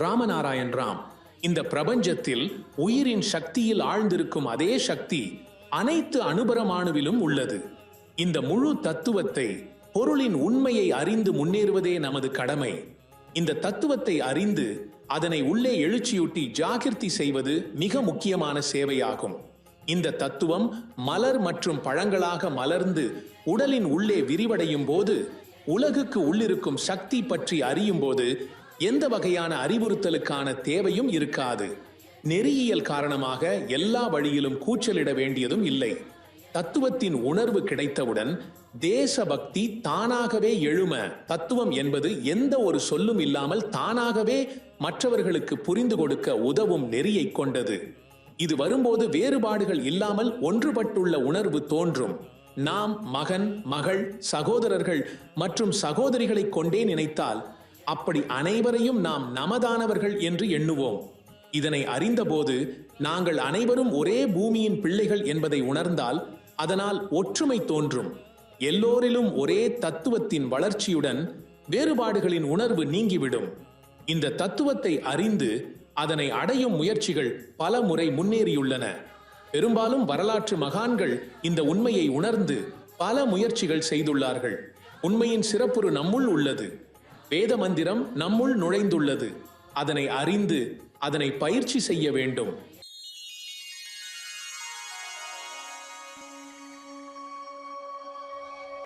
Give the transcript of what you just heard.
ராமநாராயண் ராம். இந்த பிரபஞ்சத்தில் உயிரின் சக்தியில் ஆழ்ந்திருக்கும் அதே சக்தி அனைத்து அணுபரமாணுவிலும் உள்ளது. இந்த முழு தத்துவத்தை, பொருளின் உண்மையை அறிந்து முன்னேறுவதே நமது கடமை. இந்த தத்துவத்தை அறிந்து அதனை உள்ளே எழுச்சியூட்டி ஜாகிர்த்தி செய்வது மிக முக்கியமான சேவையாகும். இந்த தத்துவம் மலர் மற்றும் பழங்களாக மலர்ந்து உடலின் உள்ளே விரிவடையும் போது, உலகுக்கு உள்ளிருக்கும் சக்தி பற்றி அறியும் போது எந்த வகையான அறிவுறுத்தலுக்கான தேவையும் இருக்காது. நெறியியல் காரணமாக எல்லா வழியிலும் கூச்சலிட வேண்டியதும் இல்லை. தத்துவத்தின் உணர்வு கிடைத்தவுடன் தேசபக்தி தானாகவே எழும. தத்துவம் என்பது எந்த ஒரு சொல்லும் இல்லாமல் தானாகவே மற்றவர்களுக்கு புரிந்து கொடுக்க உதவும் நெறியை கொண்டது. இது வரும்போது வேறுபாடுகள் இல்லாமல் ஒன்றுபட்டுள்ள உணர்வு தோன்றும். நாம் மகன், மகள், சகோதரர்கள் மற்றும் சகோதரிகளை கொண்டே நினைத்தால் அப்படி அனைவரையும் நாம் நமதானவர்கள் என்று எண்ணுவோம். இதனை அறிந்தபோது நாங்கள் அனைவரும் ஒரே பூமியின் பிள்ளைகள் என்பதை உணர்ந்தால் அதனால் ஒற்றுமை தோன்றும். எல்லோரிலும் ஒரே தத்துவத்தின் வளர்ச்சியுடன் வேறுபாடுகளின் உணர்வு நீங்கிவிடும். இந்த தத்துவத்தை அறிந்து அதனை அடையும் முயற்சிகள் பல முறை முன்னேறியுள்ளன. பெரும்பாலும் வரலாற்று மகான்கள் இந்த உண்மையை உணர்ந்து பல முயற்சிகள் செய்துள்ளார்கள். உண்மையின் சிறப்புறு நம்முள் உள்ளது. வேத மந்திரம் நம்முள் நுழைந்துள்ளது. அதனை அறிந்து அதனை பயிற்சி செய்ய வேண்டும்.